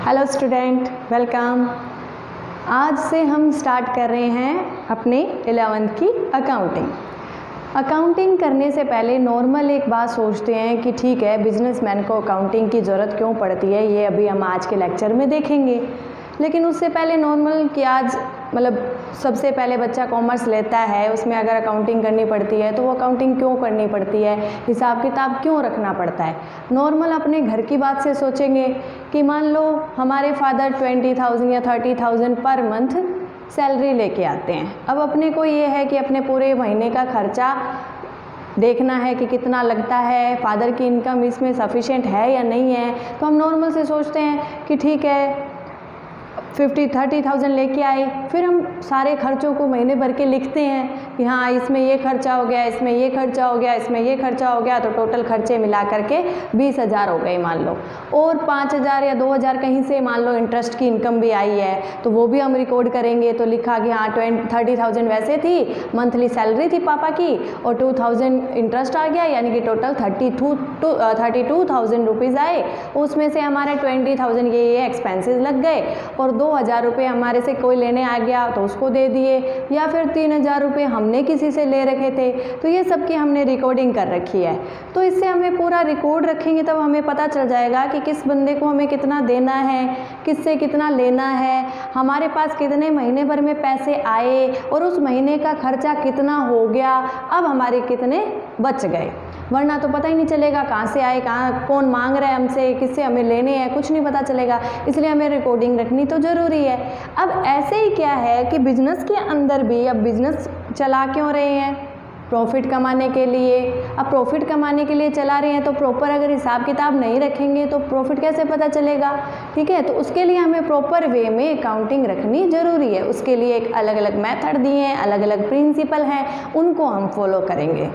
Hello student, welcome. आज से हम स्टार्ट कर रहे हैं अपने 11th की अकाउंटिंग। अकाउंटिंग करने से पहले नॉर्मल एक बात सोचते हैं कि ठीक है, बिजनेसमैन को अकाउंटिंग की ज़रूरत क्यों पड़ती है, ये अभी हम आज के लेक्चर में देखेंगे। लेकिन उससे पहले नॉर्मल कि आज सबसे पहले बच्चा कॉमर्स लेता है, उसमें अगर अकाउंटिंग करनी पड़ती है तो वो अकाउंटिंग क्यों करनी पड़ती है, हिसाब किताब क्यों रखना पड़ता है। नॉर्मल अपने घर की बात से सोचेंगे कि मान लो हमारे फादर 20,000 या 30,000 पर मंथ सैलरी लेके आते हैं। अब अपने को ये है कि अपने पूरे महीने का खर्चा देखना है कि कितना लगता है, फादर की इनकम इसमें सफिशिएंट है या नहीं है। तो हम नॉर्मल से सोचते हैं कि ठीक है 30,000 लेके आए, फिर हम सारे खर्चों को महीने भर के लिखते हैं कि हाँ इसमें ये खर्चा हो गया, इसमें ये खर्चा हो गया, इसमें ये खर्चा हो गया, तो टोटल खर्चे मिला करके 20,000 हो गए मान लो। और 5,000 या 2,000 कहीं से मान लो इंटरेस्ट की इनकम भी आई है, तो वो भी हम रिकॉर्ड करेंगे। तो लिखा कि हाँ 30,000 वैसे थी, मंथली सैलरी थी पापा की, और 2,000 इंटरेस्ट आ गया, यानी कि टोटल 32,000 रुपीज़ आए। उसमें से हमारे 20,000 ये एक्सपेंसेस लग गए, और 2,000 रुपये हमारे से कोई लेने आ गया तो उसको दे दिए, या फिर 3,000 रुपये हमने किसी से ले रखे थे। तो ये सब की हमने रिकॉर्डिंग कर रखी है। तो इससे हमें पूरा रिकॉर्ड रखेंगे तब हमें पता चल जाएगा कि किस बंदे को हमें कितना देना है, किससे कितना लेना है, हमारे पास कितने महीने भर में पैसे आए, और उस महीने का खर्चा कितना हो गया, अब हमारे कितने बच गए। वरना तो पता ही नहीं चलेगा कहाँ से आए, कहाँ कौन मांग रहा है हमसे, किससे हमें लेने हैं, कुछ नहीं पता चलेगा। इसलिए हमें रिकॉर्डिंग रखनी तो ज़रूरी है। अब ऐसे ही क्या है कि बिजनेस के अंदर भी अब बिजनेस चला क्यों रहे हैं, प्रॉफिट कमाने के लिए। अब प्रॉफिट कमाने के लिए चला रहे हैं तो प्रॉपर अगर हिसाब किताब नहीं रखेंगे तो प्रॉफिट कैसे पता चलेगा। ठीक है, तो उसके लिए हमें प्रॉपर वे में अकाउंटिंग रखनी ज़रूरी है। उसके लिए एक अलग अलग मेथड दिए हैं, अलग अलग प्रिंसिपल हैं, उनको हम फॉलो करेंगे।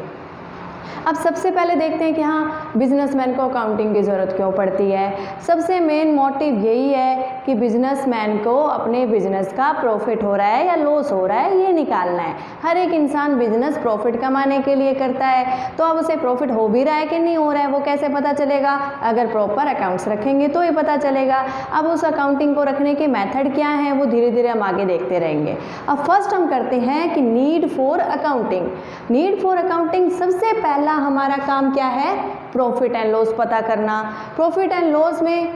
अब सबसे पहले देखते हैं कि हाँ बिजनेसमैन को अकाउंटिंग की ज़रूरत क्यों पड़ती है। सबसे मेन मोटिव यही है कि बिजनेसमैन को अपने बिजनेस का प्रॉफिट हो रहा है या लॉस हो रहा है ये निकालना है। हर एक इंसान बिजनेस प्रॉफिट कमाने के लिए करता है, तो अब उसे प्रॉफिट हो भी रहा है कि नहीं हो रहा है वो कैसे पता चलेगा। अगर प्रॉपर अकाउंट्स रखेंगे तो ये पता चलेगा। अब उस अकाउंटिंग को रखने के मेथड क्या हैं वो धीरे धीरे हम आगे देखते रहेंगे। अब फर्स्ट हम करते हैं कि need for accounting. Need for accounting सबसे पहला हमारा काम क्या है, प्रॉफिट एंड लॉस पता करना। प्रॉफिट एंड लॉस में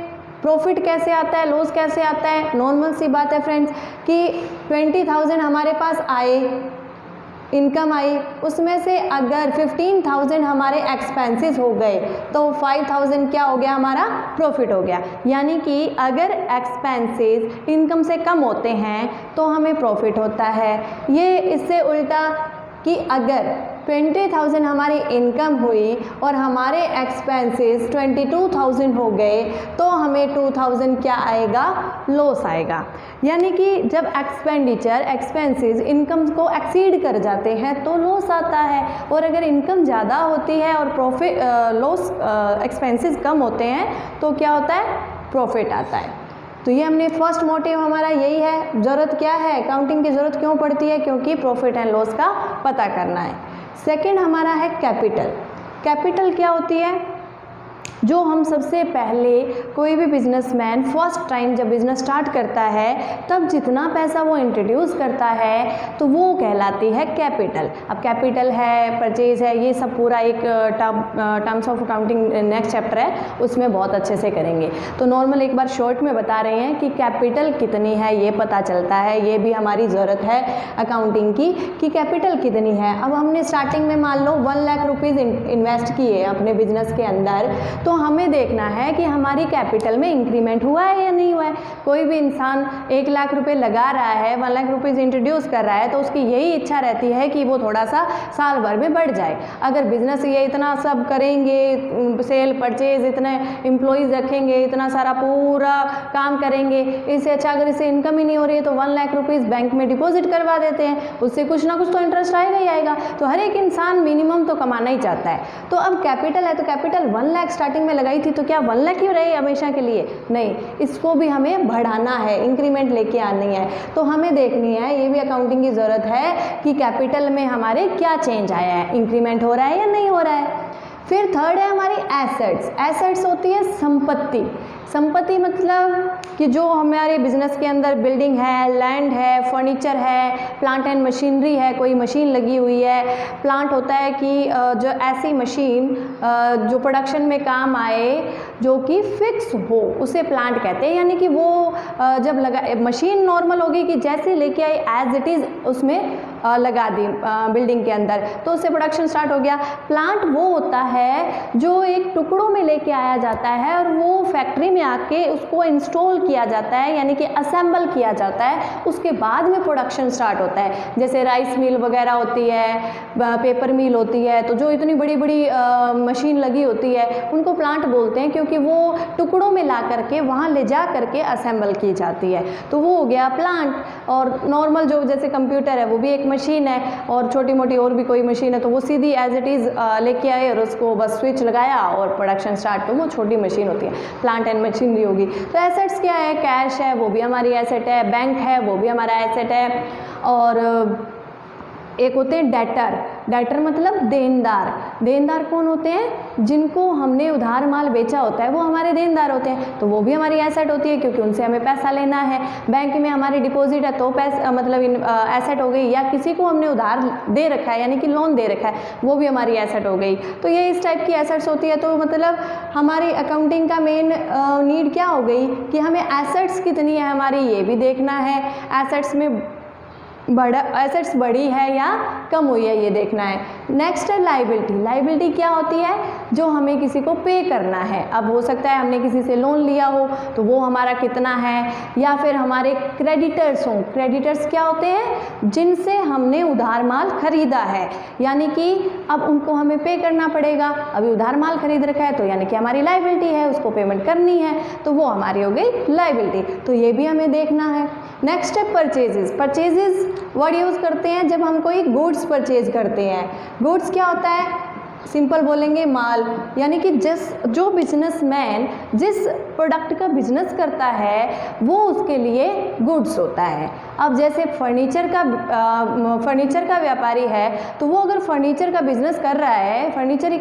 प्रॉफिट कैसे आता है, लॉस कैसे आता है। नॉर्मल सी बात है फ्रेंड्स कि 20,000 हमारे पास आए, इनकम आई, उसमें से अगर 15,000 हमारे एक्सपेंसेस हो गए तो 5,000 क्या हो गया, हमारा प्रॉफिट हो गया। यानी कि अगर एक्सपेंसेस इनकम से कम होते हैं तो हमें प्रॉफिट होता है। ये इससे उल्टा कि अगर 20,000 हमारी इनकम हुई और हमारे एक्सपेंसेस 22,000 हो गए तो हमें 2,000 क्या आएगा, लॉस आएगा। यानी कि जब एक्सपेंसेस इनकम को एक्सीड कर जाते हैं तो लॉस आता है, और अगर इनकम ज़्यादा होती है और एक्सपेंसेस कम होते हैं तो क्या होता है, प्रॉफिट आता है। तो ये हमने फर्स्ट मोटिव हमारा यही है। ज़रूरत क्या है, अकाउंटिंग की ज़रूरत क्यों पड़ती है, क्योंकि प्रॉफिट एंड लॉस का पता करना है। सेकंड हमारा है कैपिटल। कैपिटल क्या होती है, जो हम सबसे पहले कोई भी बिजनेसमैन फर्स्ट टाइम जब बिज़नेस स्टार्ट करता है तब जितना पैसा वो इंट्रोड्यूस करता है तो वो कहलाती है कैपिटल। अब कैपिटल है, परचेज है, ये सब पूरा एक terms of accounting next chapter है, उसमें बहुत अच्छे से करेंगे। तो नॉर्मल एक बार शॉर्ट में बता रहे हैं कि कैपिटल कितनी है ये पता चलता है। ये भी हमारी ज़रूरत है अकाउंटिंग की कि कैपिटल कितनी है। अब हमने स्टार्टिंग में मान लो 1 लाख रुपीज़ इन्वेस्ट किए अपने बिजनेस के अंदर, तो हमें देखना है कि हमारी कैपिटल में इंक्रीमेंट हुआ है या नहीं हुआ है। कोई भी इंसान 1 लाख रुपए लगा रहा है, 1 लाख रुपीज़ इंट्रोड्यूस कर रहा है, तो उसकी यही इच्छा रहती है कि वो थोड़ा सा साल भर में बढ़ जाए। अगर बिजनेस ये इतना सब करेंगे, सेल परचेज, इतने एम्प्लॉयज़ रखेंगे, इतना सारा पूरा काम करेंगे, इससे अच्छा अगर इससे इनकम ही नहीं हो रही है तो 1 लाख रुपीज़ बैंक में डिपॉजिट करवा देते हैं, उससे कुछ ना कुछ तो इंटरेस्ट आएगा ही आएगा। तो हर एक इंसान मिनिमम तो कमाना ही चाहता है। तो अब कैपिटल है तो कैपिटल 1 लाख स्टार्टिंग में लगाई थी तो क्या 1 लाख ही रहे हमेशा के लिए, नहीं, इसको भी हमें बढ़ाना है, इंक्रीमेंट लेके आनी है। तो हमें देखनी है, ये भी अकाउंटिंग की ज़रूरत है कि कैपिटल में हमारे क्या चेंज आया है, इंक्रीमेंट हो रहा है या नहीं हो रहा है। फिर थर्ड है हमारी एसेट्स। एसेट्स होती है संपत्ति। संपत्ति मतलब कि जो हमारे बिजनेस के अंदर बिल्डिंग है, लैंड है, फर्नीचर है, प्लांट एंड मशीनरी है, कोई मशीन लगी हुई है। प्लांट होता है कि जो ऐसी मशीन जो प्रोडक्शन में काम आए, जो कि फिक्स हो, उसे प्लांट कहते हैं। यानी कि वो जब लगा, मशीन नॉर्मल होगी कि जैसे लेके आई एज इट इज़ उसमें लगा दी बिल्डिंग के अंदर, तो उससे प्रोडक्शन स्टार्ट हो गया। प्लांट वो होता है जो एक टुकड़ों में लेके आया जाता है और वो फैक्ट्री में आके उसको इंस्टॉल किया जाता है, यानी कि असेंबल किया जाता है, उसके बाद में प्रोडक्शन स्टार्ट होता है। जैसे राइस मिल वगैरह होती है, पेपर मिल होती है, तो जो इतनी बड़ी बड़ी मशीन लगी होती है उनको प्लांट बोलते हैं, क्योंकि वो टुकड़ों में ला करके वहाँ ले जा करके असेंबल की जाती है। तो वो हो गया प्लांट। और नॉर्मल जो जैसे कंप्यूटर है वो भी एक मशीन है, और छोटी मोटी और भी कोई मशीन है तो वो सीधी एज इट इज़ लेके आए और उसको बस स्विच लगाया और प्रोडक्शन स्टार्ट, तो वो छोटी मशीन होती है, प्लांट एंड मशीनरी होगी। तो एसेट्स क्या है? कैश है वो भी हमारी एसेट है, बैंक है वो भी हमारा एसेट है, और एक होते हैं डेटर। डेटर मतलब देनदार। देनदार कौन होते हैं? जिनको हमने उधार माल बेचा होता है वो हमारे देनदार होते हैं, तो वो भी हमारी एसेट होती है, क्योंकि उनसे हमें पैसा लेना है। बैंक में हमारी डिपॉजिट है तो पैसा मतलब एसेट हो गई, या किसी को हमने उधार दे रखा है यानी कि लोन दे रखा है, वो भी हमारी एसेट हो गई। तो ये इस टाइप की एसेट्स होती है। तो मतलब हमारी अकाउंटिंग का मेन नीड क्या हो गई कि हमें एसेट्स कितनी है हमारी ये भी देखना है, एसेट्स में एसेट्स बड़ी है या कम हुई है ये देखना है। नेक्स्ट है लाइबिलिटी। लाइबिलिटी क्या होती है? जो हमें किसी को पे करना है। अब हो सकता है हमने किसी से लोन लिया हो तो वो हमारा कितना है, या फिर हमारे क्रेडिटर्स हों। क्रेडिटर्स क्या होते हैं? जिनसे हमने उधार माल खरीदा है, यानी कि अब उनको हमें पे करना पड़ेगा। अभी उधार माल खरीद रखा है तो यानी कि हमारी लाइबिलिटी है, उसको पेमेंट करनी है, तो वो हमारी हो गई लाइबिलिटी। तो ये भी हमें देखना है। नेक्स्ट है परचेजेस। परचेजेस वर्ड यूज़ करते हैं जब हम कोई गुड्स परचेज करते हैं। गुड्स क्या होता है? सिंपल बोलेंगे माल, यानी कि जो बिजनेसमैन जिस प्रोडक्ट का बिजनेस करता है वो उसके लिए गुड्स होता है। अब जैसे फर्नीचर का व्यापारी है तो वो अगर फर्नीचर का बिजनेस कर रहा है, फर्नीचर ही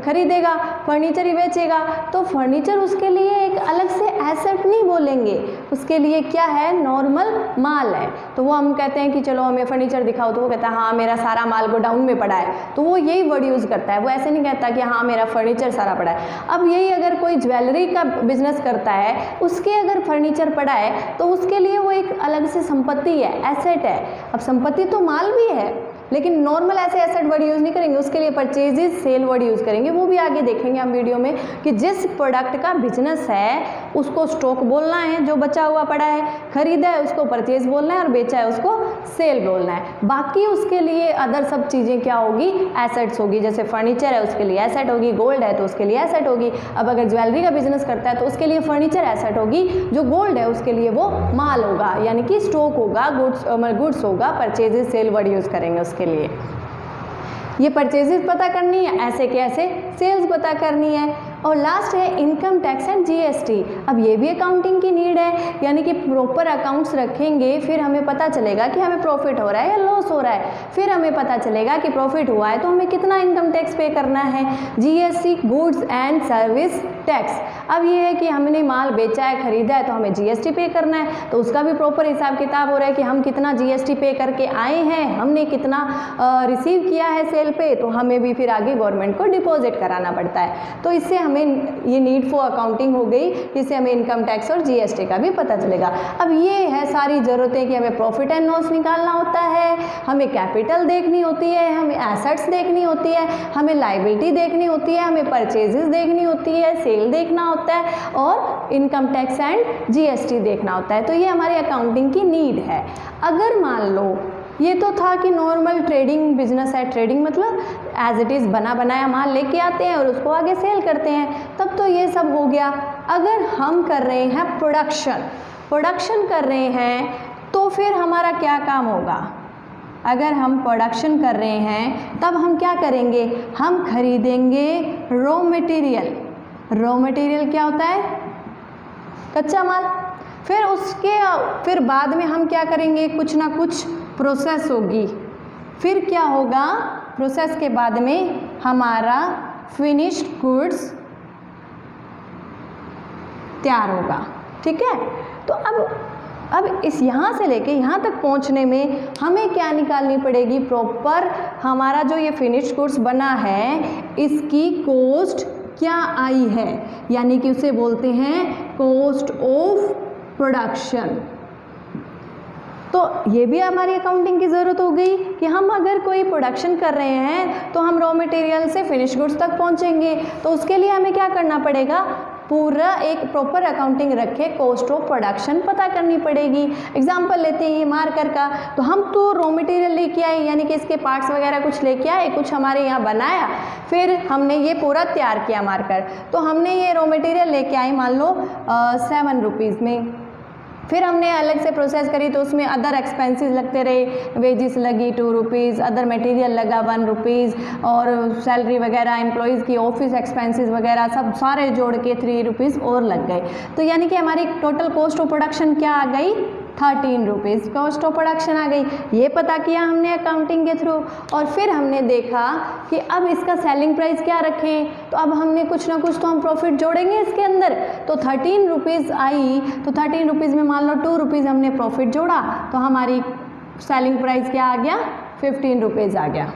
खरीदेगा, फर्नीचर ही बेचेगा, तो फर्नीचर उसके लिए एक अलग से एसेट नहीं बोलेंगे, उसके लिए क्या है? नॉर्मल माल है। तो वो हम कहते हैं कि चलो हमें फर्नीचर दिखाओ, तो वो कहता है हाँ मेरा सारा माल गोडाउन में पड़ा है, तो वो यही वर्ड यूज़ करता है। वो ऐसे नहीं कहता कि हाँ मेरा फर्नीचर सारा पड़ा है। अब यही अगर कोई ज्वेलरी का बिजनेस करता है, उसके अगर फर्नीचर पड़ा है तो उसके लिए वो एक अलग से संपत्ति है, एसेट है। अब संपत्ति तो माल भी है, लेकिन नॉर्मल ऐसे एसेट वर्ड यूज़ नहीं करेंगे, उसके लिए परचेजेस सेल वर्ड यूज़ करेंगे। वो भी आगे देखेंगे हम वीडियो में कि जिस प्रोडक्ट का बिजनेस है उसको स्टॉक बोलना है, जो बचा हुआ पड़ा है, खरीदा है उसको परचेज बोलना है, और बेचा है उसको सेल बोलना है। बाकी उसके लिए अदर सब चीज़ें क्या होगी? एसेट्स होगी। जैसे फर्नीचर है उसके लिए एसेट होगी, गोल्ड है तो उसके लिए एसेट होगी। अब अगर ज्वेलरी का बिजनेस करता है तो उसके लिए फर्नीचर एसेट होगी, जो गोल्ड है उसके लिए वो माल होगा, यानी कि स्टॉक होगा, गुड्स होगा। परचेजेस सेल वर्ड यूज़ करेंगे उसके लिए। ये परचेजेस पता करनी है, ऐसे कैसे सेल्स पता करनी है। और लास्ट है इनकम टैक्स एंड जीएसटी। अब ये भी अकाउंटिंग की नीड है, यानी कि प्रॉपर अकाउंट्स रखेंगे फिर हमें पता चलेगा कि हमें प्रॉफिट हो रहा है या लॉस हो रहा है। फिर हमें पता चलेगा कि प्रॉफिट हुआ है तो हमें कितना इनकम टैक्स पे करना है। GST goods and service tax. अब ये है कि हमने माल बेचा है, खरीदा है, तो हमें जीएसटी पे करना है, तो उसका भी प्रॉपर हिसाब किताब हो रहा है कि हम कितना जीएसटी पे करके आए हैं, हमने कितना रिसीव किया है सेल पे, तो हमें भी फिर आगे गवर्नमेंट को डिपॉजिट कराना पड़ता है। तो इससे हमें ये नीड फॉर अकाउंटिंग हो गई, इससे हमें इनकम टैक्स और जीएसटी का भी पता चलेगा। अब ये है सारी ज़रूरतें कि हमें प्रॉफिट एंड लॉस निकालना होता है, हमें कैपिटल देखनी होती है, हमें एसेट्स देखनी होती है, हमें लाइबिलिटी देखनी होती है, हमें परचेजेस देखनी होती है, सेल देखना होता है, और इनकम टैक्स एंड जीएसटी देखना होता है। तो ये हमारी अकाउंटिंग की नीड है। अगर मान लो ये तो था कि नॉर्मल ट्रेडिंग बिजनेस है, ट्रेडिंग मतलब एज इट इज़ बना बनाया माल लेके आते हैं और उसको आगे सेल करते हैं, तब तो ये सब हो गया। अगर हम कर रहे हैं प्रोडक्शन कर रहे हैं तो फिर हमारा क्या काम होगा? अगर हम प्रोडक्शन कर रहे हैं तब हम क्या करेंगे? हम खरीदेंगे रॉ मटेरियल। रॉ मटेरियल क्या होता है? कच्चा माल। फिर बाद में हम क्या करेंगे? कुछ ना कुछ प्रोसेस होगी। फिर क्या होगा? प्रोसेस के बाद में हमारा फिनिश्ड गुड्स तैयार होगा। ठीक है, तो अब इस यहाँ से लेके यहाँ तक पहुँचने में हमें क्या निकालनी पड़ेगी, प्रॉपर हमारा जो ये फिनिश्ड गुड्स बना है इसकी कॉस्ट क्या आई है, यानी कि उसे बोलते हैं कॉस्ट ऑफ प्रोडक्शन। तो ये भी हमारी अकाउंटिंग की ज़रूरत हो गई कि हम अगर कोई प्रोडक्शन कर रहे हैं तो हम रॉ मटेरियल से फिनिश गुड्स तक पहुंचेंगे, तो उसके लिए हमें क्या करना पड़ेगा, पूरा एक प्रॉपर अकाउंटिंग रखे कॉस्ट ऑफ प्रोडक्शन पता करनी पड़ेगी। एग्जांपल लेते हैं ये मार्कर का, तो हम तो रॉ मटेरियल लेके आए, यानी कि इसके पार्ट्स वगैरह कुछ लेके आए, कुछ हमारे यहाँ बनाया, फिर हमने ये पूरा तैयार किया मार्कर। तो हमने ये रॉ मटेरियल लेके आए मान लो 7 रुपीज़ में, फिर हमने अलग से प्रोसेस करी तो उसमें अदर एक्सपेंसेस लगते रहे, वेजिस लगी 2 रुपीज़, अदर मटेरियल लगा 1 रुपीज़, और सैलरी वगैरह एम्प्लॉयज़ की ऑफिस एक्सपेंसेस वगैरह सब सारे जोड़ के 3 रुपीज़ और लग गए। तो यानी कि हमारी टोटल कॉस्ट ऑफ प्रोडक्शन क्या आ गई, 13 रुपीज़ कॉस्ट ऑफ प्रोडक्शन आ गई। ये पता किया हमने अकाउंटिंग के थ्रू, और फिर हमने देखा कि अब इसका सेलिंग प्राइस क्या रखें, तो अब हमने कुछ ना कुछ तो हम प्रॉफिट जोड़ेंगे इसके अंदर। तो 13 रुपीज़ आई, तो 13 रुपीज़ में मान लो 2 रुपीज़ हमने प्रॉफिट जोड़ा, तो हमारी सेलिंग प्राइस क्या आ गया, 15 रुपीज़ आ गया।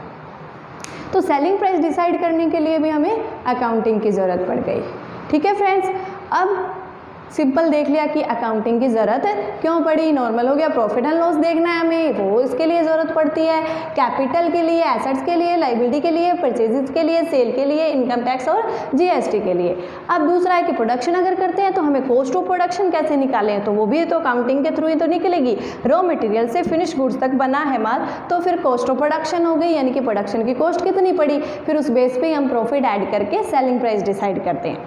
तो सेलिंग प्राइस डिसाइड करने के लिए भी हमें अकाउंटिंग की ज़रूरत पड़ गई। ठीक है फ्रेंड्स, अब सिंपल देख लिया कि अकाउंटिंग की ज़रूरत है क्यों पड़ी, नॉर्मल हो गया, प्रॉफिट एंड लॉस देखना है हमें, वो इसके लिए ज़रूरत पड़ती है, कैपिटल के लिए, एसेट्स के लिए, लाइबिलिटी के लिए, परचेजेस के लिए, सेल के लिए, इनकम टैक्स और जीएसटी के लिए। अब दूसरा है कि प्रोडक्शन अगर करते हैं तो हमें कॉस्ट ऑफ प्रोडक्शन कैसे निकालें, तो वो भी तो अकाउंटिंग के थ्रू ही तो निकलेगी। रॉ मटेरियल से फिनिश गुड्स तक बना है माल, तो फिर कॉस्ट ऑफ प्रोडक्शन हो गई, यानी कि प्रोडक्शन की कॉस्ट कितनी पड़ी, फिर उस बेस पे हम प्रॉफिट ऐड करके सेलिंग प्राइस डिसाइड करते हैं।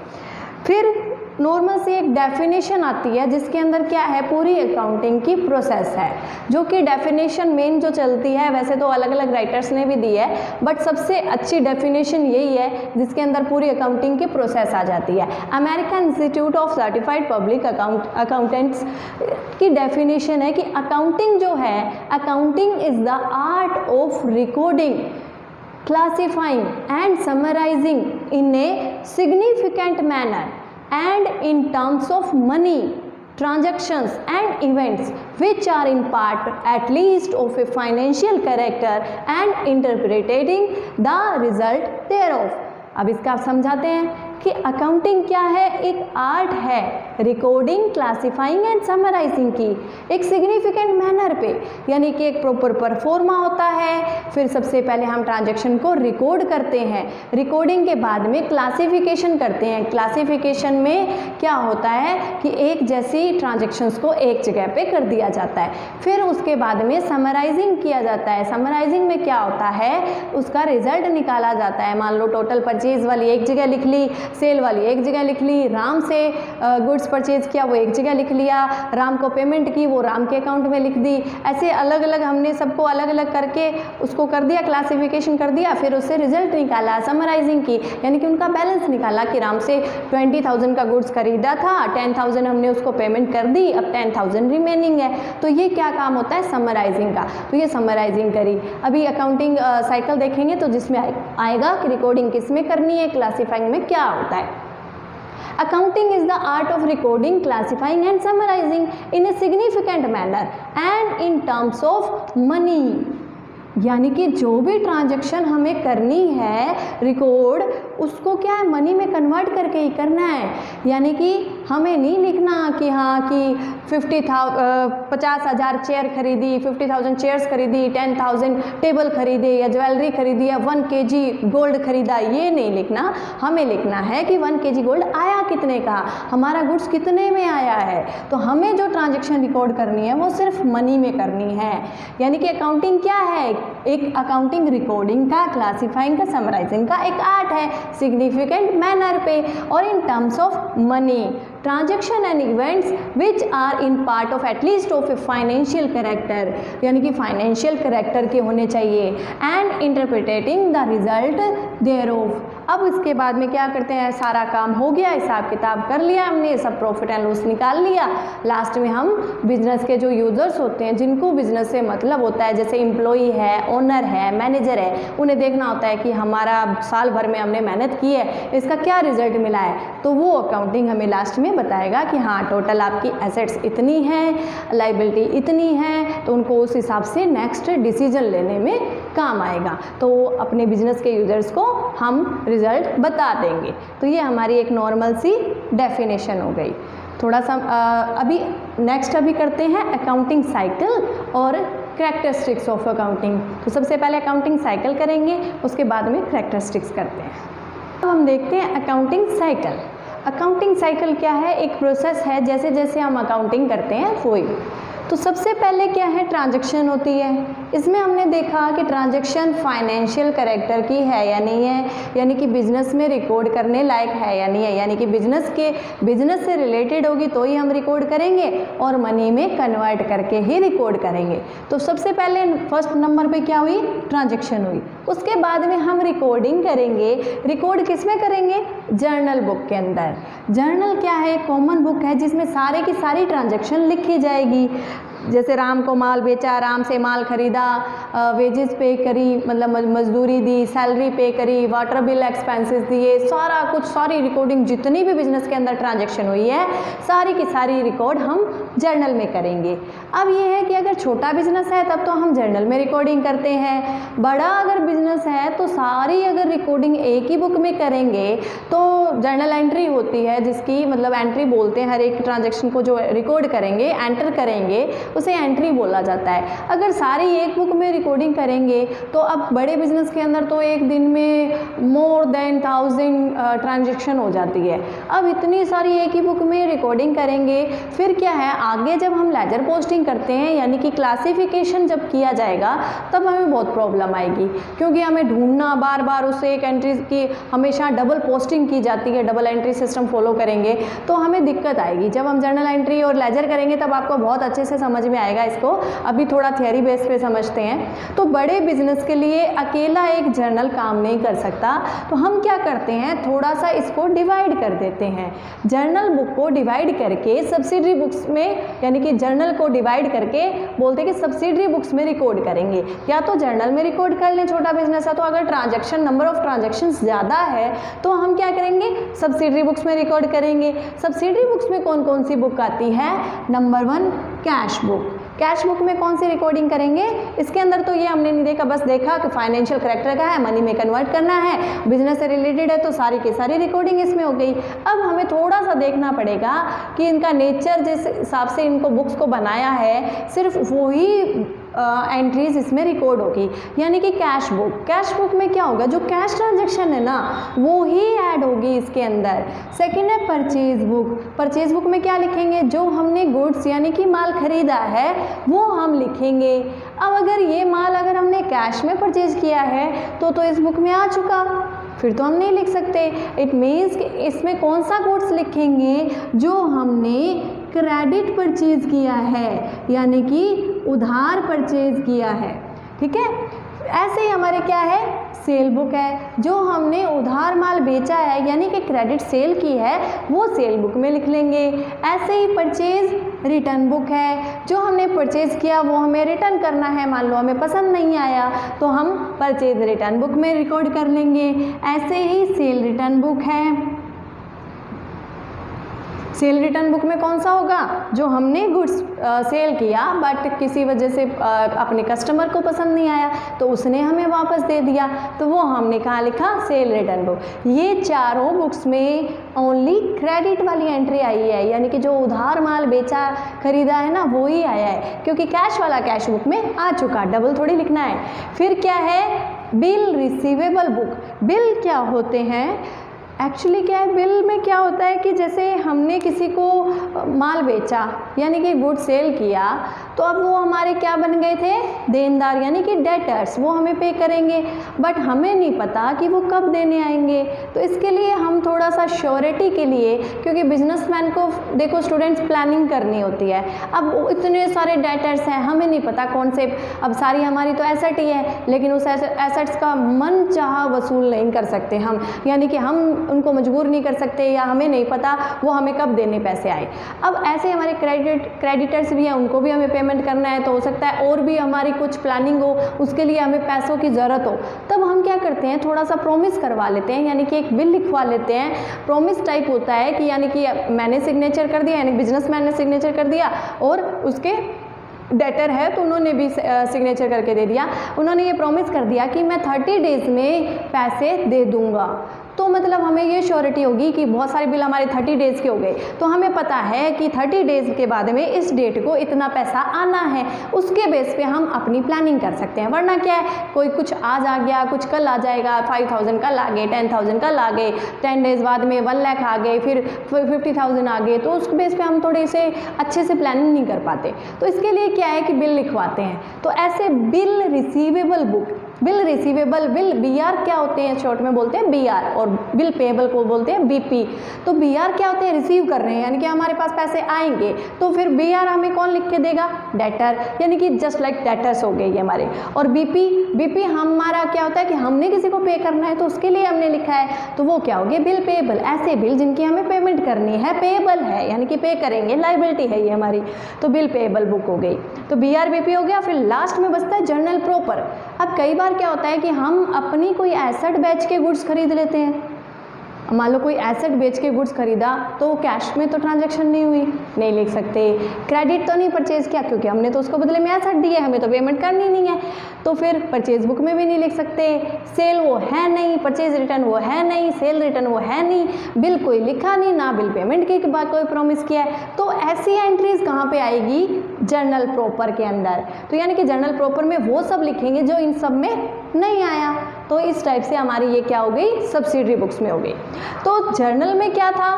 फिर नॉर्मल से एक डेफिनेशन आती है जिसके अंदर क्या है, पूरी अकाउंटिंग की प्रोसेस है, जो कि डेफिनेशन मेन जो चलती है, वैसे तो अलग अलग राइटर्स ने भी दी है, बट सबसे अच्छी डेफिनेशन यही है जिसके अंदर पूरी अकाउंटिंग की प्रोसेस आ जाती है। American institute of certified public accountants की डेफिनेशन है कि अकाउंटिंग जो है, accounting is the art of recording, classifying and summarizing in a significant manner and in terms of money, transactions and events which are in part at least of a financial character and interpreting the result thereof। अब इसका आप समझाते हैं कि accounting क्या है, एक art है रिकॉर्डिंग, क्लासिफाइंग एंड समराइजिंग की एक सिग्निफिकेंट मैनर पे, यानी कि एक प्रॉपर परफॉर्मा होता है। फिर सबसे पहले हम ट्रांजैक्शन को रिकॉर्ड करते हैं, रिकॉर्डिंग के बाद में क्लासिफिकेशन करते हैं। क्लासिफिकेशन में क्या होता है कि एक जैसी ट्रांजैक्शंस को एक जगह पे कर दिया जाता है। फिर उसके बाद में समराइजिंग किया जाता है। समराइजिंग में क्या होता है, उसका रिजल्ट निकाला जाता है। मान लो टोटल परचेज वाली एक जगह लिख ली, सेल वाली एक जगह लिख ली, राम से गुड्स परचेज किया वो एक जगह लिख लिया, राम को पेमेंट की वो राम के अकाउंट में लिख दी। ऐसे अलग अलग हमने सबको अलग अलग करके उसको कर दिया, क्लासिफिकेशन कर दिया, फिर उससे रिजल्ट निकाला, समराइजिंग की, यानी कि उनका बैलेंस निकाला कि राम से 20,000 का गुड्स खरीदा था, 10,000 हमने उसको पेमेंट कर दी, अब 10,000 रिमेनिंग है। तो ये क्या काम होता है, समराइजिंग का। तो ये समराइजिंग करी। अभी अकाउंटिंग साइकिल देखेंगे तो जिसमें आएगा कि रिकॉर्डिंग किस में करनी है, क्लासिफाइंग में क्या होता है। Accounting is the art of recording, classifying and summarizing in a significant manner and in terms of money। यानी कि जो भी ट्रांजैक्शन हमें करनी है रिकॉर्ड, उसको क्या है, मनी में कन्वर्ट करके ही करना है। यानी कि हमें नहीं लिखना कि हाँ कि 50,000 चेयर खरीदी, 50,000 चेयर्स खरीदी, 10,000 टेबल खरीदे या ज्वेलरी खरीदी या 1 kg गोल्ड खरीदा, ये नहीं लिखना। हमें लिखना है कि 1 kg गोल्ड आया कितने का, हमारा गुड्स कितने में आया है। तो हमें जो ट्रांजैक्शन रिकॉर्ड करनी है वो सिर्फ मनी में करनी है। यानी कि अकाउंटिंग क्या है, एक अकाउंटिंग रिकॉर्डिंग का, क्लासिफाइंग का, समराइजिंग का एक आर्ट है सिग्निफिकेंट मैनर पे और in terms of money, transaction and events which are in part of at least of a financial character, यानी कि फाइनेंशियल कैरेक्टर के होने चाहिए, and interpreting the result thereof। अब इसके बाद में क्या करते हैं, सारा काम हो गया, हिसाब किताब कर लिया हमने, सब प्रॉफिट एंड लॉस निकाल लिया। लास्ट में हम बिजनेस के जो यूजर्स होते हैं, जिनको बिजनेस से मतलब होता है, जैसे एम्प्लॉई है, ओनर है, मैनेजर है, उन्हें देखना होता है कि हमारा साल भर में हमने मेहनत की है, इसका क्या रिजल्ट मिला है। तो वो अकाउंटिंग हमें लास्ट में बताएगा कि हाँ टोटल आपकी एसेट्स इतनी है, लाइबिलिटी इतनी है, तो उनको उस हिसाब से नेक्स्ट डिसीजन लेने में काम आएगा। तो अपने बिजनेस के यूजर्स को हम रिजल्ट बता देंगे। तो ये हमारी एक नॉर्मल सी डेफिनेशन हो गई। थोड़ा सा अभी नेक्स्ट करते हैं अकाउंटिंग साइकिल और कैरेक्टरिस्टिक्स ऑफ अकाउंटिंग। तो सबसे पहले अकाउंटिंग साइकिल करेंगे, उसके बाद में कैरेक्टरिस्टिक्स करते हैं। अब हम देखते हैं अकाउंटिंग साइकिल। अकाउंटिंग साइकिल क्या है, एक प्रोसेस है, जैसे जैसे हम अकाउंटिंग करते हैं वही। तो सबसे पहले क्या है, ट्रांजैक्शन होती है। इसमें हमने देखा कि ट्रांजैक्शन फाइनेंशियल कैरेक्टर की है या नहीं है, यानी कि बिजनेस में रिकॉर्ड करने लायक है या नहीं है, यानी कि बिजनेस से रिलेटेड होगी तो ही हम रिकॉर्ड करेंगे और मनी में कन्वर्ट करके ही रिकॉर्ड करेंगे। तो सबसे पहले फर्स्ट नंबर पे क्या हुई, ट्रांजैक्शन हुई। उसके बाद में हम रिकॉर्डिंग करेंगे। रिकॉर्ड किस में करेंगे, जर्नल बुक के अंदर। जर्नल क्या है, कॉमन बुक है जिसमें सारे की सारी ट्रांजैक्शन लिखी जाएगी। जैसे राम को माल बेचा, राम से माल खरीदा, वेजेस पे करी, मतलब मजदूरी दी, सैलरी पे करी, वाटर बिल एक्सपेंसेस दिए, सारा कुछ, सारी रिकॉर्डिंग जितनी भी बिजनेस के अंदर ट्रांजैक्शन हुई है सारी की सारी रिकॉर्ड हम जर्नल में करेंगे। अब ये है कि अगर छोटा बिजनेस है तब तो हम जर्नल में रिकॉर्डिंग करते हैं, बड़ा अगर बिजनेस है तो सारी अगर रिकॉर्डिंग एक ही बुक में करेंगे तो जर्नल एंट्री होती है, जिसकी मतलब एंट्री बोलते हैं, हर एक ट्रांजैक्शन को जो रिकॉर्ड करेंगे, एंटर करेंगे, उसे एंट्री बोला जाता है। अगर सारी एक बुक में रिकॉर्डिंग करेंगे तो अब बड़े बिजनेस के अंदर तो एक दिन में मोर देन 1000 ट्रांजैक्शन हो जाती है। अब इतनी सारी एक ही बुक में रिकॉर्डिंग करेंगे, फिर क्या है, आगे जब हम लेजर पोस्टिंग करते हैं, यानी कि क्लासिफिकेशन जब किया जाएगा, तब हमें बहुत प्रॉब्लम आएगी, क्योंकि हमें ढूंढना बार बार उसे एक एंट्री की, हमेशा डबल पोस्टिंग की जाती है, डबल एंट्री सिस्टम फॉलो करेंगे तो हमें दिक्कत आएगी। जब हम जर्नल एंट्री और लेजर करेंगे तब आपको बहुत अच्छे से समझ में आएगा इसको। अभी थोड़ा थियरी बेस पे समझते हैं। तो बड़े बिजनेस के लिए अकेला एक जर्नल काम नहीं कर सकता, तो हम क्या करते हैं, थोड़ा सा इसको डिवाइड कर देते हैं। जर्नल बुक को डिवाइड करके सब्सिडरी बुक्स में, यानी कि जर्नल को डिवाइड करके बोलते हैं कि सब्सिडरी बुक्स में रिकॉर्ड करेंगे, या तो जर्नल में रिकॉर्ड कर लें, छोटा बिजनेस है तो अगर ट्रांजैक्शन, नंबर ऑफ ट्रांजैक्शन ज़्यादा है तो हम क्या करेंगे, सब्सिडरी बुक्स में रिकॉर्ड करेंगे। सब्सिडरी बुक्स में कौन कौन सी बुक आती है, number 1 cash book. Cash book में कौन सी रिकॉर्डिंग करेंगे, इसके अंदर तो ये हमने नहीं देखा, बस देखा कि फाइनेंशियल कैरेक्टर का है, मनी में कन्वर्ट करना है, बिजनेस से रिलेटेड है, तो सारी की सारी रिकॉर्डिंग इसमें हो गई। अब हमें थोड़ा सा देखना पड़ेगा कि इनका नेचर जिस हिसाब से इनको बुक्स को बनाया है, सिर्फ वही एंट्रीज इसमें रिकॉर्ड होगी, यानी कि कैश बुक में क्या होगा, जो कैश ट्रांजैक्शन है ना वो ही ऐड होगी इसके अंदर। सेकंड है परचेज बुक में क्या लिखेंगे, जो हमने गुड्स यानी कि माल खरीदा है वो हम लिखेंगे। अब अगर ये माल अगर हमने कैश में परचेज किया है तो इस बुक में आ चुका, फिर तो हम नहीं लिख सकते। इट मीन्स कि इसमें कौन सा गुड्स लिखेंगे, जो हमने क्रेडिट परचेज किया है, यानी कि उधार परचेज किया है, ठीक है। ऐसे ही हमारे क्या है, सेल बुक है, जो हमने उधार माल बेचा है यानी कि क्रेडिट सेल की है वो सेल बुक में लिख लेंगे। ऐसे ही परचेज रिटर्न बुक है, जो हमने परचेज किया वो हमें रिटर्न करना है, मान लो हमें पसंद नहीं आया तो हम परचेज रिटर्न बुक में रिकॉर्ड कर लेंगे। ऐसे ही सेल रिटर्न बुक है, सेल रिटर्न बुक में कौन सा होगा, जो हमने गुड्स सेल किया बट किसी वजह से अपने कस्टमर को पसंद नहीं आया तो उसने हमें वापस दे दिया, तो वो हमने कहाँ लिखा, सेल रिटर्न बुक। ये चारों बुक्स में ओनली क्रेडिट वाली एंट्री आई है, यानी कि जो उधार माल बेचा खरीदा है ना वो ही आया है, क्योंकि कैश वाला कैश बुक में आ चुका, डबल थोड़ी लिखना है। फिर क्या है, बिल रिसीवेबल बुक। बिल क्या होते हैं, एक्चुअली क्या है, बिल में क्या होता है कि जैसे हमने किसी को माल बेचा यानी कि गुड सेल किया, तो अब वो हमारे क्या बन गए थे, देनदार यानी कि डेटर्स, वो हमें पे करेंगे, बट हमें नहीं पता कि वो कब देने आएंगे। तो इसके लिए हम थोड़ा सा श्योरिटी के लिए, क्योंकि बिजनेसमैन को देखो स्टूडेंट्स प्लानिंग करनी होती है, अब इतने सारे डेटर्स हैं, हमें नहीं पता कौन से, अब सारी हमारी तो एसेट ही है, लेकिन उस एसेट्स का मन चाहा वसूल नहीं कर सकते हम, यानी कि हम उनको मजबूर नहीं कर सकते, या हमें नहीं पता वो हमें कब देने पैसे आए। अब ऐसे हमारे क्रेडिटर्स भी हैं, उनको भी हमें पेमेंट करना है, तो हो सकता है और भी हमारी कुछ प्लानिंग हो, उसके लिए हमें पैसों की ज़रूरत हो, तब हम क्या करते हैं, थोड़ा सा प्रॉमिस करवा लेते हैं, यानी कि एक बिल लिखवा लेते हैं। प्रॉमिस टाइप होता है कि यानी कि मैंने सिग्नेचर कर दिया, यानी बिजनेसमैन ने सिग्नेचर कर दिया, और उसके डेटर है तो उन्होंने भी सिग्नेचर करके दे दिया। उन्होंने ये प्रॉमिस कर दिया कि मैं 30 डेज़ में पैसे दे दूंगा, तो मतलब हमें ये श्योरिटी होगी कि बहुत सारे बिल हमारे 30 डेज़ के हो गए, तो हमें पता है कि 30 डेज़ के बाद में इस डेट को इतना पैसा आना है, उसके बेस पे हम अपनी प्लानिंग कर सकते हैं। वरना क्या है, कोई कुछ आज आ गया, कुछ कल आ जाएगा, 5000 कल आ गए, 10,000 कल आ गए, 10 डेज़ बाद में 1 लाख आ गए, फिर 50,000 आ गए, तो उस बेस पे हम थोड़े से अच्छे से प्लानिंग नहीं कर पाते। तो इसके लिए क्या है कि बिल लिखवाते हैं। तो ऐसे bill receivable book, bill receivable, bill BR क्या होते हैं, शॉर्ट में बोलते हैं बीआर, और बिल पेएबल को बोलते हैं बीपी। तो बीआर क्या होते हैं, रिसीव कर रहे हैं, यानी कि हमारे पास पैसे आएंगे, तो फिर बीआर हमें कौन लिख के देगा, डेटर, यानी कि जस्ट लाइक डेटर्स हो गए ये हमारे। और बीपी, बीपी हमारा क्या होता है कि हमने किसी को पे करना है, तो उसके लिए हमने लिखा है, तो वो क्या हो गया, बिल पेएबल। ऐसे बिल जिनकी हमें पेमेंट करनी है, पेएबल है यानी कि पे करेंगे, लाइबिलिटी है ये हमारी, तो बिल पेएबल बुक हो गई। तो बीआर बीपी हो गया। फिर लास्ट में बचता है जर्नल प्रॉपर। अब कई बार क्या होता है कि हम अपनी कोई एसेट बेच के गुड्स खरीद लेते हैं। मान लो कोई एसेट बेच के गुड्स खरीदा, तो कैश में तो ट्रांजैक्शन नहीं हुई, नहीं लिख सकते। क्रेडिट तो नहीं परचेज किया, क्योंकि हमने तो उसको बदले में एसेट दी है, हमें तो पेमेंट करनी नहीं है, तो फिर परचेज बुक में भी नहीं लिख सकते। सेल वो है नहीं, परचेज रिटर्न वो है नहीं, सेल रिटर्न वो है नहीं, बिल कोई लिखा नहीं, ना बिल पेमेंट के बाद कोई प्रॉमिस किया है, तो ऐसी एंट्रीज कहाँ पे आएगी, जर्नल प्रॉपर के अंदर। तो यानी कि जर्नल प्रॉपर में वो सब लिखेंगे जो इन सब में नहीं आया। तो इस टाइप से हमारी ये क्या हो गई, सब्सिडरी बुक्स में हो गई। तो जर्नल में क्या था,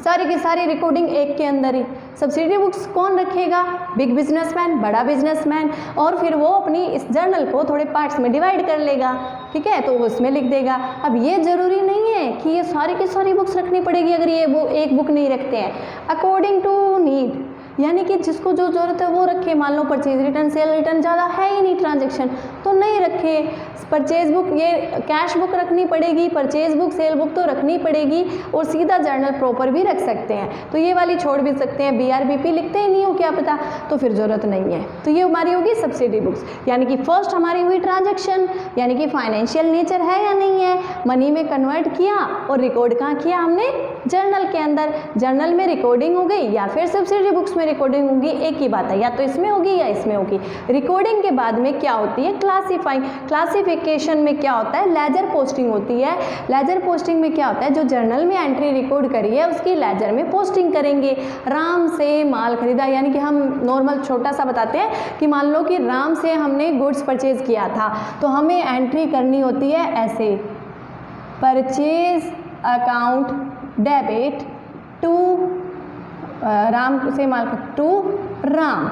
सारी की सारी रिकॉर्डिंग एक के अंदर ही। सब्सिडरी बुक्स कौन रखेगा, बिग बिजनेसमैन, बड़ा बिजनेसमैन, और फिर वो अपनी इस जर्नल को थोड़े पार्ट्स में डिवाइड कर लेगा, ठीक है, तो उसमें लिख देगा। अब ये ज़रूरी नहीं है कि ये सारी की सारी बुक्स रखनी पड़ेगी अगर ये वो एक बुक नहीं रखते हैं। अकॉर्डिंग टू नीड, यानी कि जिसको जो ज़रूरत है वो रखे। मान लो परचेज रिटर्न, सेल रिटर्न ज़्यादा है ही नहीं ट्रांजैक्शन, तो नहीं रखे। परचेज बुक, ये कैश बुक रखनी पड़ेगी, परचेज बुक, सेल बुक तो रखनी पड़ेगी, और सीधा जर्नल प्रॉपर भी रख सकते हैं। तो ये वाली छोड़ भी सकते हैं, बीआर बीपी लिखते ही नहीं हो क्या पता, तो फिर ज़रूरत नहीं है। तो ये हमारी होगी सब्सिडी बुक्स, यानी कि फर्स्ट हमारी हुई ट्रांजैक्शन, यानी कि फाइनेंशियल नेचर है या नहीं है, मनी में कन्वर्ट किया और रिकॉर्ड कहाँ किया हमने, जर्नल के अंदर। जर्नल में रिकॉर्डिंग हो गई या फिर सब्सिडरी बुक्स में रिकॉर्डिंग होगी, एक ही बात है, या तो इसमें होगी या इसमें होगी। रिकॉर्डिंग के बाद में क्या होती है, क्लासीफाइंग। क्लासिफिकेशन में क्या होता है, लेजर पोस्टिंग होती है। लेजर पोस्टिंग में क्या होता है, जो जर्नल में एंट्री रिकॉर्ड करी है उसकी लेजर में पोस्टिंग करेंगे। राम से माल खरीदा, यानी कि हम नॉर्मल छोटा सा बताते हैं कि मान लो कि राम से हमने गुड्स परचेज किया था, तो हमें एंट्री करनी होती है ऐसे, purchase account debit to Ram से माल टू राम।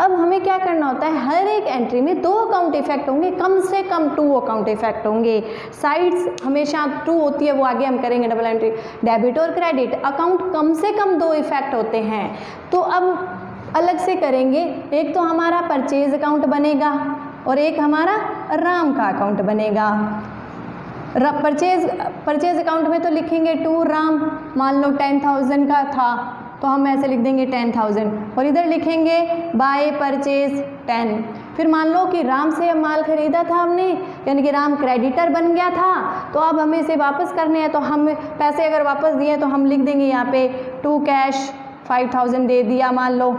अब हमें क्या करना होता है, हर एक एंट्री में 2 अकाउंट इफेक्ट होंगे, कम से कम 2 अकाउंट इफेक्ट होंगे। साइड्स हमेशा 2 होती है, वो आगे हम करेंगे डबल एंट्री। डेबिट और क्रेडिट अकाउंट कम से कम 2 इफेक्ट होते हैं। तो अब अलग से करेंगे, एक तो हमारा परचेज अकाउंट बनेगा और एक हमारा राम का अकाउंट बनेगा। परचेज अकाउंट में तो लिखेंगे टू राम, मान लो 10,000 का था तो हम ऐसे लिख देंगे 10,000, और इधर लिखेंगे बाय परचेज 10। फिर मान लो कि राम से माल खरीदा था हमने, यानी कि राम क्रेडिटर बन गया था, तो अब हमें इसे वापस करने हैं, तो हम पैसे अगर वापस दिए तो हम लिख देंगे यहाँ पे टू कैश 5,000 दे दिया मान लो,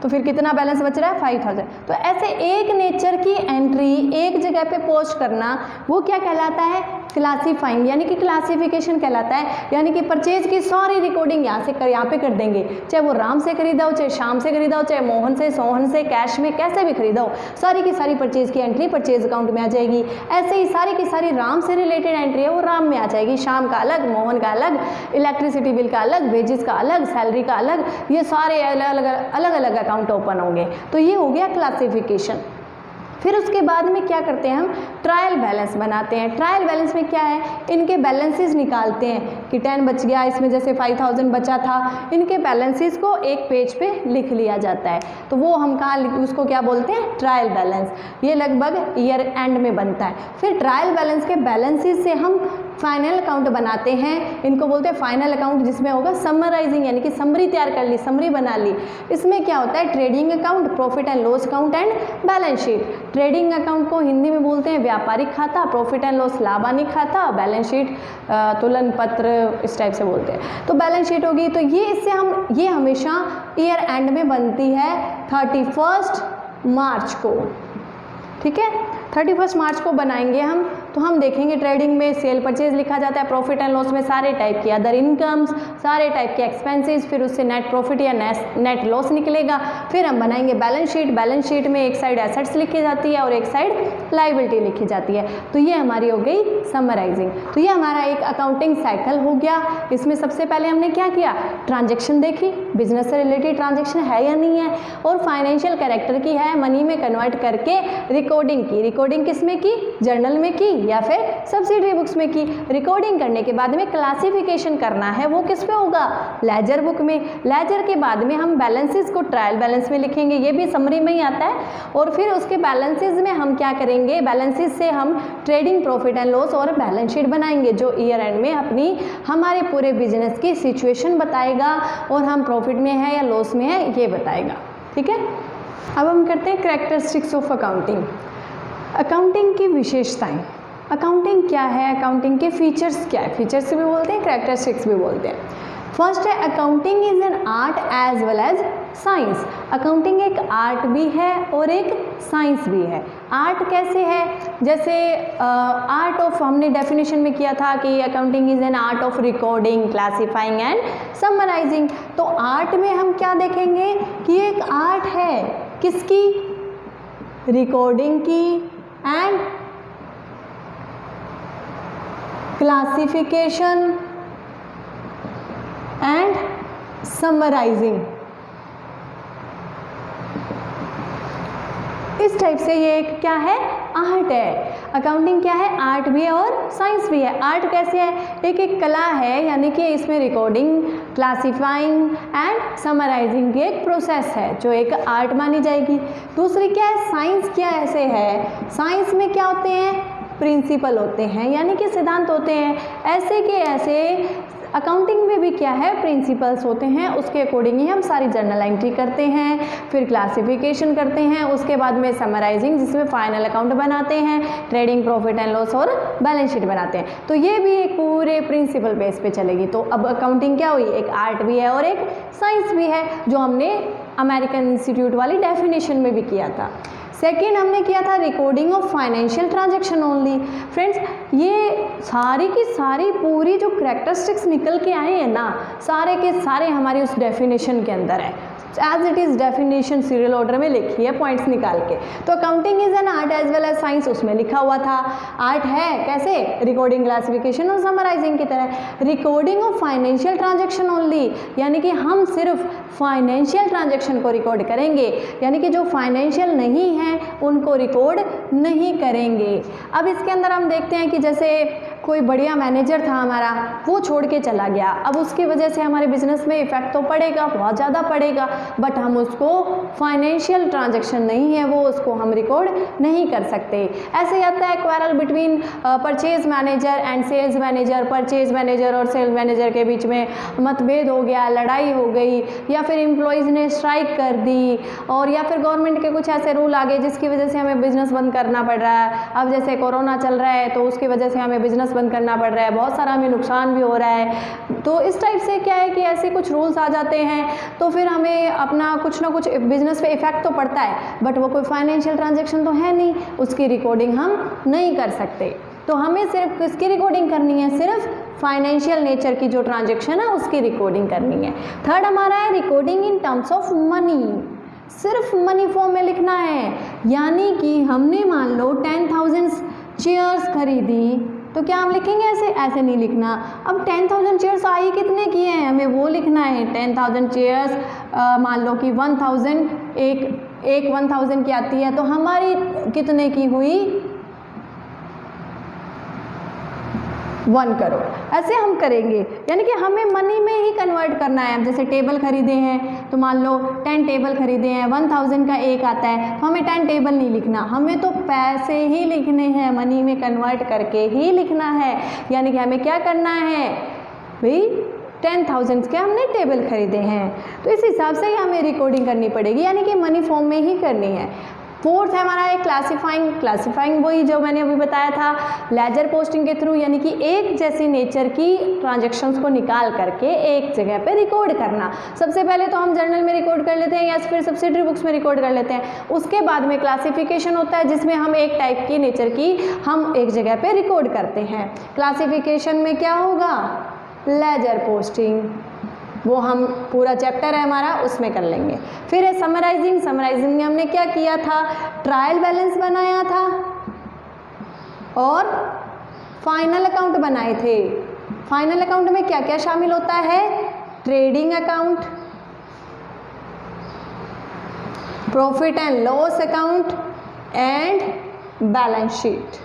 तो फिर कितना बैलेंस बच रहा है 5,000। तो ऐसे एक नेचर की एंट्री एक जगह पे पोस्ट करना, वो क्या कहलाता है, क्लासीफाइंग यानी कि क्लासिफिकेशन कहलाता है, यानी कि परचेज की सारी रिकॉर्डिंग यहाँ पे कर देंगे, चाहे वो राम से खरीदा हो, चाहे श्याम से खरीदा हो, चाहे मोहन से, सोहन से, कैश में कैसे भी खरीदा हो, सारी की सारी परचेज की एंट्री परचेज अकाउंट में आ जाएगी। ऐसे ही सारी की सारी राम से रिलेटेड एंट्री है वो राम में आ जाएगी, श्याम का अलग, मोहन का अलग, इलेक्ट्रिसिटी बिल का अलग, वेजेस का अलग, सैलरी का अलग, ये सारे अलग अलग अकाउंट ओपन होंगे। तो ये हो गया क्लासिफिकेशन। फिर उसके बाद में क्या करते हैं, हम ट्रायल बैलेंस बनाते हैं। ट्रायल बैलेंस में क्या है, इनके बैलेंसेस निकालते हैं कि 10 बच गया, इसमें जैसे 5000 बचा था, इनके बैलेंसेस को एक पेज पे लिख लिया जाता है। तो वो हम कहाँ, उसको क्या बोलते हैं, ट्रायल बैलेंस। ये लगभग ईयर एंड में बनता है। फिर ट्रायल बैलेंस के बैलेंसेस से हम फाइनल अकाउंट बनाते हैं, इनको बोलते हैं फाइनल अकाउंट, जिसमें होगा समराइजिंग, यानी कि समरी तैयार कर ली, समरी बना ली। इसमें क्या होता है, trading account, profit and loss account and balance sheet. Trading account को हिंदी में बोलते हैं व्यापारिक खाता, प्रॉफिट एंड लॉस लाभ हानि खाता, बैलेंस शीट तुलन पत्र, इस टाइप से बोलते हैं। तो बैलेंस शीट होगी, तो ये हमेशा ईयर एंड में बनती है 31 मार्च को, ठीक है, 31 मार्च को बनाएंगे हम। तो हम देखेंगे ट्रेडिंग में सेल परचेज लिखा जाता है, प्रॉफिट एंड लॉस में सारे टाइप के अदर इनकम्स, सारे टाइप के एक्सपेंसेस, फिर उससे नेट प्रॉफिट या नेट लॉस निकलेगा। फिर हम बनाएंगे बैलेंस शीट। बैलेंस शीट में एक साइड एसेट्स लिखी जाती है और एक साइड लायबिलिटी लिखी जाती है। तो ये हमारी हो गई समराइजिंग। तो ये हमारा एक अकाउंटिंग साइकिल हो गया। इसमें सबसे पहले हमने क्या किया, ट्रांजेक्शन देखी, बिजनेस से रिलेटेड ट्रांजेक्शन है या नहीं है, और फाइनेंशियल कैरेक्टर की है, मनी में कन्वर्ट करके रिकॉर्डिंग की। रिकॉर्डिंग किस में की, जर्नल में की या फिर सब्सिडरी बुक्स में की। रिकॉर्डिंग करने के बाद में क्लासिफिकेशन करना है, वो किस पे होगा, लेजर बुक में। लेजर के बाद में हम बैलेंसेस को ट्रायल बैलेंस में लिखेंगे, ये भी समरी में ही आता है। और फिर उसके बैलेंसेस में हम क्या करेंगे, बैलेंसेस से हम ट्रेडिंग, प्रॉफिट एंड लॉस और बैलेंस शीट बनाएंगे, जो ईयर एंड में हमारे पूरे बिजनेस की सिचुएशन बताएगा और हम प्रॉफिट में है या लॉस में है ये बताएगा, ठीक है। अब हम करते हैं कैरेक्टरिस्टिक्स ऑफ अकाउंटिंग। अकाउंटिंग की विशेषताएं, अकाउंटिंग क्या है, अकाउंटिंग के फीचर्स क्या है, फीचर्स भी बोलते हैं, कैरेक्टरिस्टिक्स भी बोलते हैं। फर्स्ट है, accounting is an art as well as science. Accounting एक आर्ट भी है और एक साइंस भी है। आर्ट कैसे है, जैसे आर्ट ऑफ हमने डेफिनेशन में किया था कि accounting is an art of recording, classifying and summarising. तो आर्ट में हम क्या देखेंगे कि एक आर्ट है किसकी, रिकॉर्डिंग की एंड क्लासिफिकेशन एंड समराइजिंग। इस टाइप से ये एक क्या है, आर्ट है। अकाउंटिंग क्या है, आर्ट भी है और साइंस भी है। आर्ट कैसे है, एक कला है, यानी कि इसमें रिकॉर्डिंग, क्लासिफाइंग एंड समराइजिंग की एक प्रोसेस है जो एक आर्ट मानी जाएगी। दूसरी क्या है, साइंस क्या ऐसे है, साइंस में क्या होते हैं, प्रिंसिपल होते हैं, यानी कि सिद्धांत होते हैं। ऐसे के ऐसे अकाउंटिंग में भी क्या है, प्रिंसिपल्स होते हैं, उसके अकॉर्डिंग ही हम सारी जर्नल एंट्री करते हैं, फिर क्लासिफिकेशन करते हैं, उसके बाद में समराइजिंग जिसमें फाइनल अकाउंट बनाते हैं, ट्रेडिंग, प्रॉफिट एंड लॉस और बैलेंस शीट बनाते हैं। तो ये भी एक पूरे प्रिंसिपल बेस पे चलेगी। तो अब अकाउंटिंग क्या हुई, एक आर्ट भी है और एक साइंस भी है, जो हमने अमेरिकन इंस्टीट्यूट वाली डेफिनेशन में भी किया था। सेकेंड हमने किया था recording of financial transaction only. Friends, ये सारी की सारी पूरी जो कैरेक्टरिस्टिक्स निकल के आए हैं ना, सारे के सारे हमारी उस डेफिनेशन के अंदर है। As it is definition serial order में लिखी है पॉइंट्स निकाल के। तो accounting is an art as well as science, उसमें लिखा हुआ था। आर्ट है कैसे, रिकॉर्डिंग, क्लासिफिकेशन और समराइजिंग की तरह। Recording of financial transaction only, यानी कि हम सिर्फ फाइनेंशियल ट्रांजैक्शन को रिकॉर्ड करेंगे, यानी कि जो फाइनेंशियल नहीं है उनको रिकॉर्ड नहीं करेंगे। अब इसके अंदर हम देखते हैं कि जैसे कोई बढ़िया मैनेजर था हमारा, वो छोड़ के चला गया। अब उसकी वजह से हमारे बिजनेस में इफेक्ट तो पड़ेगा, बहुत ज़्यादा पड़ेगा, बट हम उसको फाइनेंशियल ट्रांजैक्शन नहीं है वो, उसको हम रिकॉर्ड नहीं कर सकते। ऐसे ही आता है quarrel between purchase manager and sales manager. Purchase manager और सेल्स मैनेजर के बीच में मतभेद हो गया, लड़ाई हो गई, या फिर एम्प्लॉयज़ ने स्ट्राइक कर दी, और या फिर गवर्नमेंट के कुछ ऐसे रूल आ गए जिसकी वजह से हमें बिजनेस बंद करना पड़ रहा है। अब जैसे कोरोना चल रहा है तो उसकी वजह से हमें बिजनेस बंद करना पड़ रहा है, बहुत सारा हमें नुकसान भी हो रहा है। तो इस टाइप से क्या है कि ऐसे कुछ रूल्स आ जाते हैं, तो फिर हमें अपना कुछ ना कुछ बिजनेस पे इफेक्ट तो पड़ता है, बट वो कोई फाइनेंशियल ट्रांजैक्शन तो है नहीं, उसकी रिकॉर्डिंग हम नहीं कर सकते। तो हमें सिर्फ किसकी रिकॉर्डिंग करनी है, सिर्फ फाइनेंशियल नेचर की जो ट्रांजेक्शन है उसकी रिकॉर्डिंग करनी है। थर्ड हमारा है recording in terms of money, सिर्फ मनी फॉर्म में लिखना है, यानी कि हमने मान लो 10,000 चेयर्स खरीदी, तो क्या हम लिखेंगे ऐसे, ऐसे नहीं लिखना। अब 10,000 चेयर्स आई कितने की हैं, हमें वो लिखना है। 10,000 चेयर्स मान लो कि 1,000 एक 1,000 की आती है, तो हमारी कितने की हुई, 1 करोड़। ऐसे हम करेंगे, यानी कि हमें मनी में ही कन्वर्ट करना है। अब जैसे टेबल खरीदे हैं, तो मान लो 10 टेबल खरीदे हैं, 1,000 का एक आता है, तो हमें 10 टेबल नहीं लिखना, हमें तो पैसे ही लिखने हैं, मनी में कन्वर्ट करके ही लिखना है। यानी कि हमें क्या करना है भाई, 10,000 के हमने टेबल खरीदे हैं, तो इस हिसाब से ही हमें रिकॉर्डिंग करनी पड़ेगी, यानी कि मनी फॉर्म में ही करनी है। फोर्थ है हमारा है क्लासिफाइंग वही जो मैंने अभी बताया था, लेजर पोस्टिंग के थ्रू, यानी कि एक जैसी नेचर की ट्रांजैक्शंस को निकाल करके एक जगह पे रिकॉर्ड करना। सबसे पहले तो हम जर्नल में रिकॉर्ड कर लेते हैं या फिर सब्सिडरी बुक्स में रिकॉर्ड कर लेते हैं, उसके बाद में क्लासिफिकेशन होता है जिसमें हम एक टाइप की नेचर की हम एक जगह पे रिकॉर्ड करते हैं। क्लासिफिकेशन में क्या होगा, लेजर पोस्टिंग, वो हम पूरा चैप्टर है हमारा उसमें कर लेंगे। फिर है समराइजिंग में हमने क्या किया था, ट्रायल बैलेंस बनाया था और फाइनल अकाउंट बनाए थे। फाइनल अकाउंट में क्या क्या शामिल होता है, trading account, profit and loss account and balance sheet.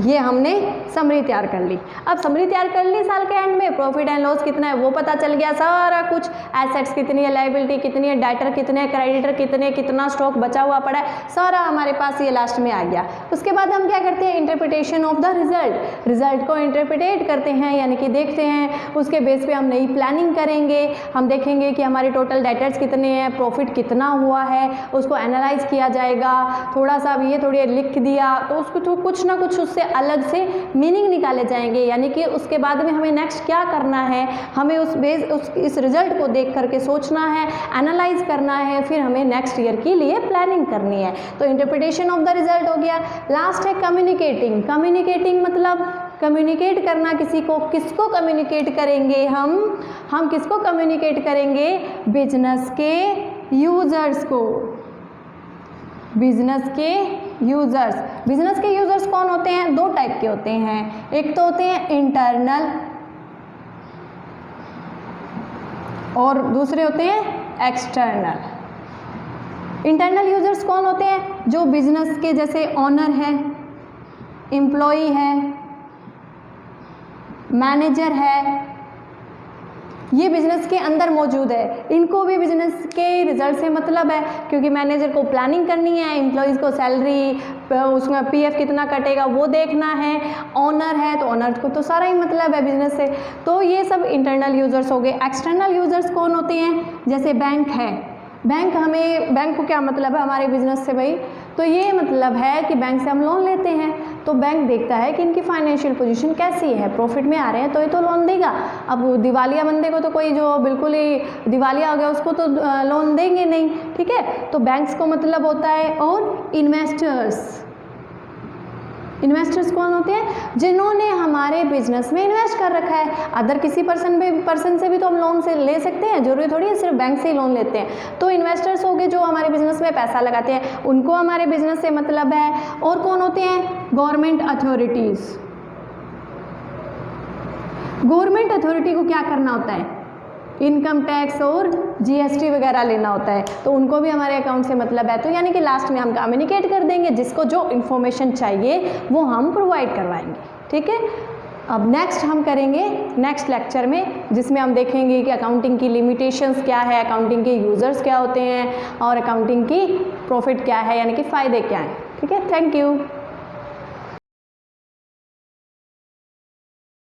ये हमने समरी तैयार कर ली। अब समरी तैयार कर ली, साल के एंड में प्रॉफिट एंड लॉस कितना है वो पता चल गया, सारा कुछ, एसेट्स कितनी है, लायबिलिटी कितनी है, डेटर कितने हैं, क्रेडिटर कितने हैं, कितना स्टॉक बचा हुआ पड़ा है, सारा हमारे पास ये लास्ट में आ गया। उसके बाद हम क्या करते हैं, इंटरप्रिटेशन ऑफ द रिजल्ट को इंटरप्रिटेट करते हैं, यानी कि देखते हैं, उसके बेस पे हम नई प्लानिंग करेंगे। हम देखेंगे कि हमारे टोटल डेटर्स कितने हैं, प्रॉफिट कितना हुआ है, उसको एनालाइज किया जाएगा। थोड़ा सा अब ये थोड़ी लिख दिया तो उसको तो कुछ ना कुछ उससे अलग से मीनिंग निकाले जाएंगे, यानी कि उसके बाद में हमें नेक्स्ट क्या करना है, हमें इस रिजल्ट को देख करके सोचना है, एनालाइज करना है, फिर हमें नेक्स्ट ईयर के लिए प्लानिंग करनी है। तो इंटरप्रिटेशन ऑफ द रिजल्ट हो गया। लास्ट है कम्युनिकेटिंग मतलब कम्युनिकेट करना किसी को, किसको कम्युनिकेट करेंगे हम किसको कम्युनिकेट करेंगे, बिजनेस के यूजर्स को। बिजनेस के यूजर्स कौन होते हैं, 2 टाइप के होते हैं, एक तो होते हैं इंटरनल और दूसरे होते हैं एक्सटर्नल। इंटरनल यूजर्स कौन होते हैं, जो बिजनेस के जैसे ओनर है, एम्प्लॉई है, मैनेजर है, ये बिजनेस के अंदर मौजूद है। इनको भी बिजनेस के रिजल्ट से मतलब है, क्योंकि मैनेजर को प्लानिंग करनी है, एम्प्लॉयज़ को सैलरी, उसमें पीएफ कितना कटेगा वो देखना है, ऑनर है तो ऑनर को तो सारा ही मतलब है बिजनेस से। तो ये सब इंटरनल यूजर्स हो गए। एक्सटर्नल यूजर्स कौन होते हैं, जैसे बैंक है, बैंक को क्या मतलब है हमारे बिजनेस से भाई, तो ये मतलब है कि बैंक से हम लोन लेते हैं, तो बैंक देखता है कि इनकी फाइनेंशियल पोजीशन कैसी है, प्रॉफिट में आ रहे हैं तो ये तो लोन देगा। अब दिवालिया बंदे को तो कोई जो बिल्कुल ही दिवालिया हो गया उसको तो लोन देंगे नहीं, ठीक है। तो बैंक्स को मतलब होता है। और इन्वेस्टर्स कौन होते हैं, जिन्होंने हमारे बिजनेस में इन्वेस्ट कर रखा है। अदर किसी पर्सन से भी तो हम लोन से ले सकते हैं, जरूरी थोड़ी है सिर्फ बैंक से ही लोन लेते हैं। तो इन्वेस्टर्स हो गए जो हमारे बिजनेस में पैसा लगाते हैं, उनको हमारे बिजनेस से मतलब है। और कौन होते हैं, गवर्नमेंट अथॉरिटी को क्या करना होता है, इनकम टैक्स और जीएसटी वगैरह लेना होता है, तो उनको भी हमारे अकाउंट से मतलब है। तो यानी कि लास्ट में हम कम्युनिकेट कर देंगे, जिसको जो इन्फॉर्मेशन चाहिए वो हम प्रोवाइड करवाएंगे, ठीक है। अब नेक्स्ट हम करेंगे नेक्स्ट लेक्चर में, जिसमें हम देखेंगे कि अकाउंटिंग की लिमिटेशंस क्या है, अकाउंटिंग के यूज़र्स क्या होते हैं और अकाउंटिंग की प्रॉफिट क्या है, यानी कि फ़ायदे क्या हैं, ठीक है। Thank you.